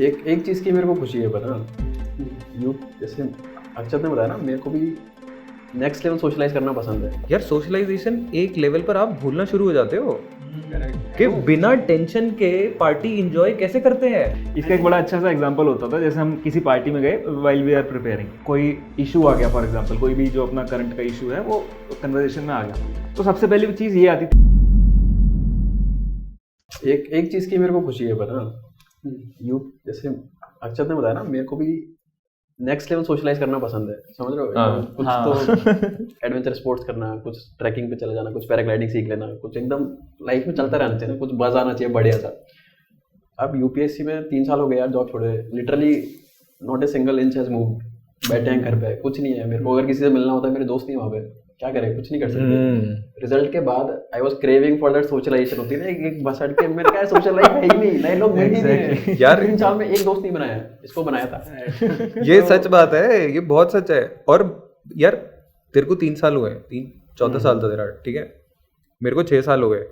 एक एक चीज़ की मेरे को खुशी है पता, यू जैसे अक्षत ने बताया ना, मेरे को भी नेक्स्ट लेवल सोशलाइज करना पसंद है यार। सोशलाइजेशन एक लेवल पर आप भूलना शुरू हो जाते हो कि बिना टेंशन के पार्टी एंजॉय कैसे करते हैं। इसका एक बड़ा अच्छा सा एग्जांपल होता था, जैसे हम किसी पार्टी में गए, वाइल वी आर प्रिपेयरिंग, कोई इशू आ गया, फॉर एग्जांपल कोई भी जो अपना करंट का इशू है वो कन्वर्सेशन में आ गया, तो सबसे पहली चीज़ ये आती थी। एक चीज़ की मेरे को खुशी है पता, यू जैसे अक्षत ने बताया ना, मेरे को भी नेक्स्ट लेवल सोशलाइज करना पसंद है, समझ रहे हो? कुछ तो एडवेंचर स्पोर्ट्स करना, कुछ ट्रैकिंग पे चले जाना, कुछ पैराग्लाइडिंग सीख लेना, कुछ एकदम लाइफ में चलता रहना चाहिए ना, कुछ बज़ आना चाहिए बढ़िया सा। अब यूपीएससी में 3 साल हो गए यार जॉब छोड़े, literally not a single inch has moved, बैठे हैं घर पे, कुछ नहीं है। मेरे को अगर किसी से मिलना होता है, मेरे दोस्त नहीं वहाँ पे, क्या करें, कुछ नहीं कर सकते। रिजल्ट के बाद I was craving for that socialization, होती है ना एक बस अड़ के, मेरे क्या सोशल लाइफ है ही नहीं, नए लोग मिल ही नहीं यार। 3 साल में एक दोस्त नहीं बनाया, इसको बनाया था। ये सच बात है, ये बहुत सच है। और यार तेरे को 3 साल हुए, 4था साल था तेरा, ठीक है, मेरे को 6 साल हो गए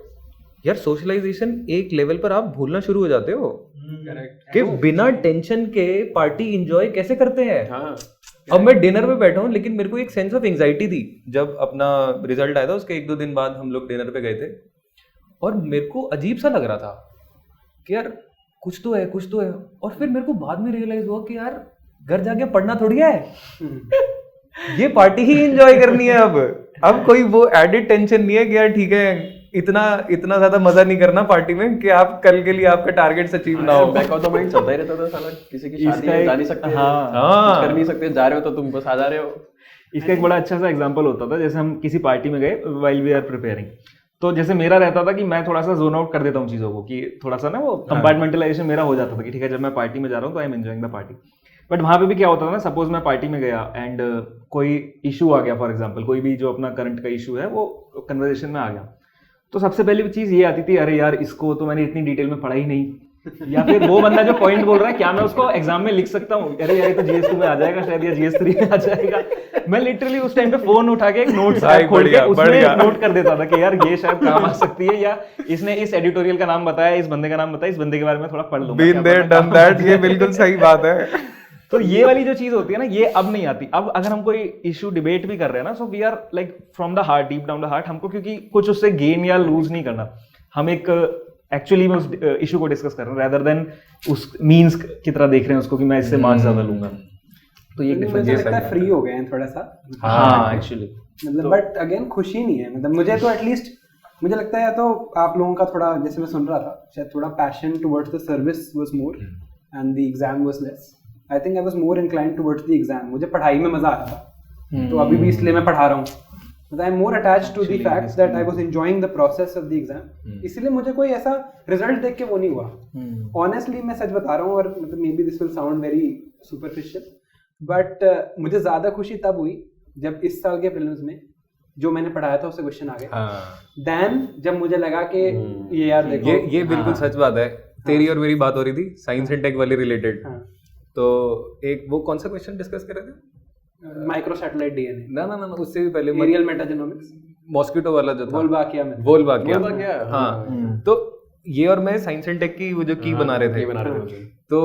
यार। सोशलाइजेशन एक लेवल पर आप भूलना शुरू हो जाते हो कि बिना टेंशन के पार्टी एंजॉय कैसे करते हैं। हाँ, अब मैं डिनर पे बैठा हूँ, लेकिन मेरे को एक सेंस ऑफ एंजाइटी थी जब अपना रिजल्ट आया था। उसके 1-2 दिन बाद हम लोग डिनर पे गए थे और मेरे को अजीब सा लग रहा था कि यार कुछ तो है, कुछ तो है। और फिर मेरे को बाद में रियलाइज हुआ कि यार घर जाके पढ़ना थोड़ी है, ये पार्टी ही एंजॉय करनी है। अब कोई वो एडिड टेंशन नहीं है कि यार ठीक है, इतना ज्यादा मजा नहीं करना पार्टी में कि आप कल के लिए आपका टारगेट अचीव ना हो। बैक ऑफ द माइंड चलता ही रहता था साला, किसी की शादी है, जा नहीं सकते, कुछ कर नहीं सकते, जा रहे हो तो तुम बस आ जा रहे हो। इसका एक बड़ा अच्छा सा एग्जांपल होता था, जैसे हम किसी पार्टी में गए, वाइल वी आर प्रिपेयरिंग, तो जैसे मेरा रहता था कि मैं थोड़ा सा जोन आउट कर देता हूँ चीज़ों को, कि थोड़ा सा ना वो कंपार्टमेंटलाइजेशन मेरा हो जाता था कि ठीक है, जब मैं पार्टी में जा रहा हूँ तो I am enjoying the party. But वहाँ पे भी क्या होता था ना, सपोज मैं पार्टी में गया एंड कोई इशू आ गया, फॉर एग्जाम्पल कोई भी जो अपना करंट का इशू है वो कन्वर्सेशन में आ गया, तो सबसे पहली चीज़ ये आती थी, अरे यार इसको तो मैंने इतनी डिटेल में पढ़ा ही नहीं, या फिर वो बंदा जो पॉइंट बोल रहा है क्या मैं उसको एग्जाम में लिख सकता हूँ, अरे यार तो GS2 में आ जाएगा शायद, या GS3 में आ जाएगा। मैं लिटरली उस टाइम पे फोन उठा के एक नोट्स खोल के उसमें नोट कर देता था कि यार ये शायद काम आ सकती है, या इसने इस एडिटोरियल का नाम बताया, इस बंदे का नाम बताया, इस बंदे के बारे में थोड़ा पढ़ लूंगा। Been there, done that, ये बिल्कुल सही बात है। तो ये वाली जो चीज होती है ना, ये अब नहीं आती। अब अगर हम कोई इशू डिबेट भी कर रहे हैं ना, so we are like from the heart, deep down the heart, हमको क्योंकि कुछ उससे गेन या लूज नहीं करना, हम एक एक्चुअली में उस इशू को डिस्कस कर रहे हैं, रेदर देन उस मीन्स की तरह देख रहे हैं उसको कि मैं इससे मार्क्स ज्यादा लूंगा। तो ये मुझे लगता है फ्री हो गए हैं थोड़ा सा। हाँ एक्चुअली, मतलब बट अगेन खुशी नहीं है, मतलब मुझे तो एटलीस्ट मुझे लगता है, या तो आप लोगों का थोड़ा, जैसे मैं सुन रहा था, शायद थोड़ा passion towards the service was more and the exam was less. I think I was more inclined towards the exam. मुझे पढ़ाई में मजा आता था, तो अभी भी इसलिए मैं पढ़ा रहा हूँ। I am more attached to the fact that I was enjoying the process of the exam, इसलिए मुझे कोई ऐसा रिजल्ट देख के वो नहीं हुआ। ऑनेस्टली मैं सच बता रहा हूँ, और मतलब may be this will sound very superficial, but मुझे ज्यादा खुशी तब हुई जब इस साल के प्रीलिम्स में जो मैंने पढ़ाया था उससे क्वेश्चन आ गए, देन जब मुझे लगा कि ये यार देखो, ये बिल्कुल सच बात है। तेरी और मेरी बात हो रही थी साइंस एंड टेक वाली रिलेटेड, तो एक वो कौन सा क्वेश्चन डिस्कस कर रहे थे? माइक्रो सैटेलाइट डीएनए, ना उससे भी पहले एरियल मेटाजेनोमिक्स, मॉस्किटो वाला जो था, वोल्बाकिया। हाँ, तो ये और मैं साइंस एंड टेक की वो जो की बना रहे थे, तो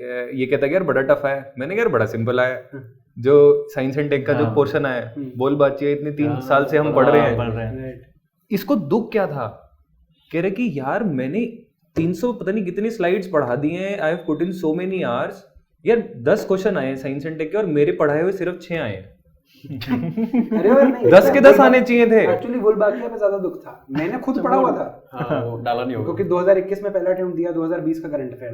ये कहता है यार बड़ा टफ है, मैंने यार बड़ा सिंपल है। जो साइंस एंड टेक का जो पोर्शन है, बोलबाचिया, इतने 3 साल से हम पढ़ रहे हैं, इसको दुख क्या था, कह रहे कि यार मैंने 300 पता नहीं कितनी स्लाइड्स पढ़ा दी हैं, I have put in so many hours, यार 10 क्वेश्चन आए साइंस एंड टेक के और मेरे पढ़ाए हुए सिर्फ 6 आए हैं। अरे और नहीं, 10 के 10 आने चाहिए थे। एक्चुअली वोल्बाकिया पे ज्यादा दुख था, मैंने खुद पढ़ा हुआ था, वो डाला नहीं होगा क्योंकि 2021 में पहला अटेम्प्ट दिया, 2020 का करंट अफेयर,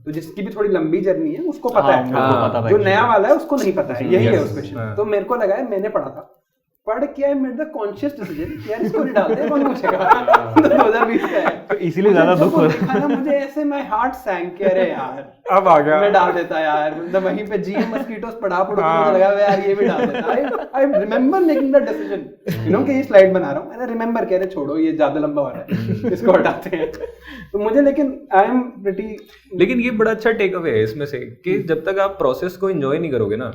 तो जिसकी भी थोड़ी लंबी जर्नी है उसको पता है, जो नया वाला है उसको नहीं पता है, यही है उस क्वेश्चन। तो मेरे को लगा है मैंने पढ़ा था, पढ़ के I made the conscious decision यार इसको नहीं डालते हैं, कौन पूछेगा। 2020 का है, तो इसीलिए ज्यादा दुख हो रहा है। मुझे ऐसे माय हार्ट सैंक के, अरे यार अब आ गया, मैं डाल देता यार, मतलब वहीं पे जीएम मस्कीटोस पढ़ा मुझे लगा यार ये भी डाल देता। I remember making the decision, you know कि ये स्लाइड बना रहा हूं, मैंने रिमेंबर कह रहे छोड़ो ये ज्यादा लंबा हो रहा है, इसको हटाते हैं। तो मुझे लेकिन आई एम प्रीटी, लेकिन ये बड़ा अच्छा टेक अवे है इसमें से कि जब तक आप प्रोसेस को एंजॉय नहीं करोगे ना,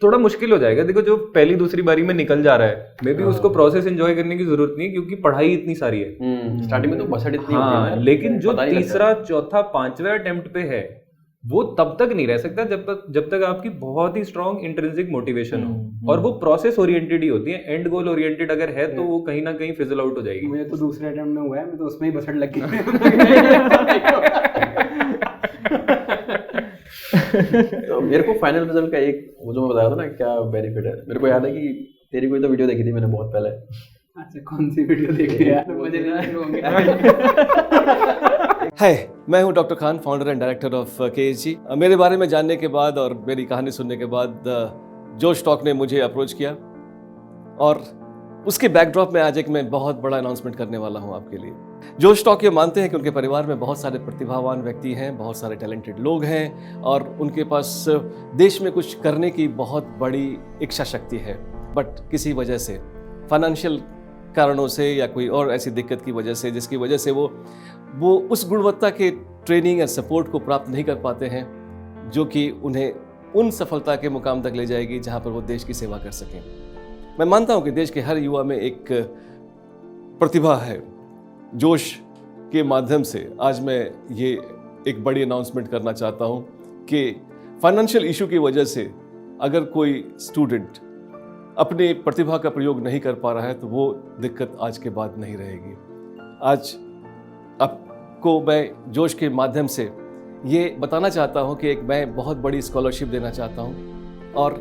थोड़ा मुश्किल हो जाएगा। देखो जो पहली दूसरी बारी में निकल जा रहा है, मे बी उसको प्रोसेस एंजॉय करने की जरूरत नहीं है, क्योंकि पढ़ाई इतनी सारी है। स्टार्टिंग में तो बसट इतनी होती है हाँ, ना, लेकिन जो पता नहीं लगता। तीसरा चौथा पांचवा अटेम्प्ट पे है वो तब तक नहीं रह सकता जब तक आपकी बहुत ही स्ट्रॉन्ग इंट्रिंसिक मोटिवेशन हो, और वो प्रोसेस ओरिएंटेड ही होती है। एंड गोल ओरिएंटेड अगर है तो वो कहीं ना कहीं फिजल आउट हो जाएगी। मुझे तो दूसरे अटेम्प्ट में हुआ है, मैं तो उसमें ही बसट लग गई। तो मेरे को फाइनल रिजल्ट का एक वो जो मैं बताया था ना क्या बेनिफिट है, मेरे को याद है कि तेरी कोई तो वीडियो देखी थी मैंने बहुत पहले। अच्छा, कौन सी वीडियो देखी यार, मुझे नहीं होंगे। हाय, मैं हूं doctor Khan, founder and director of KSG। मेरे बारे में जानने के बाद और मेरी कहानी सुनने के बाद जोश टॉक ने मुझे अप्रोच किया, और उसके बैकड्रॉप में आज एक मैं बहुत बड़ा अनाउंसमेंट करने वाला हूं आपके लिए। जोश टॉक ये मानते हैं कि उनके परिवार में बहुत सारे प्रतिभावान व्यक्ति हैं, बहुत सारे टैलेंटेड लोग हैं, और उनके पास देश में कुछ करने की बहुत बड़ी इच्छा शक्ति है, बट किसी वजह से, फाइनेंशियल कारणों से या कोई और ऐसी दिक्कत की वजह से, जिसकी वजह से वो उस गुणवत्ता के ट्रेनिंग और सपोर्ट को प्राप्त नहीं कर पाते हैं जो कि उन्हें उन सफलता के मुकाम तक ले जाएगी जहां पर वो देश की सेवा कर सकें। मैं मानता हूं कि देश के हर युवा में एक प्रतिभा है। जोश के माध्यम से आज मैं ये एक बड़ी अनाउंसमेंट करना चाहता हूं कि फाइनेंशियल इशू की वजह से अगर कोई स्टूडेंट अपनी प्रतिभा का प्रयोग नहीं कर पा रहा है तो वो दिक्कत आज के बाद नहीं रहेगी। आज आपको मैं जोश के माध्यम से ये बताना चाहता हूँ कि मैं बहुत बड़ी स्कॉलरशिप देना चाहता हूँ, और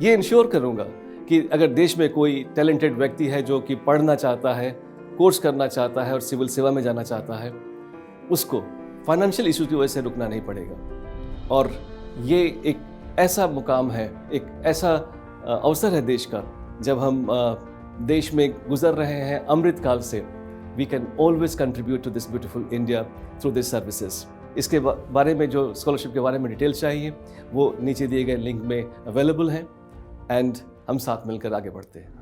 ये इंश्योर करूँगा कि अगर देश में कोई टैलेंटेड व्यक्ति है जो कि पढ़ना चाहता है, कोर्स करना चाहता है और सिविल सेवा में जाना चाहता है, उसको फाइनेंशियल इशू की वजह से रुकना नहीं पड़ेगा। और ये एक ऐसा मुकाम है, एक ऐसा अवसर है देश का, जब हम देश में गुजर रहे हैं अमृत काल से, we can always contribute to this beautiful India through these services। इसके बारे में जो स्कॉलरशिप के बारे में डिटेल्स चाहिए वो नीचे दिए गए लिंक में अवेलेबल हैं, एंड हम साथ मिलकर आगे बढ़ते हैं।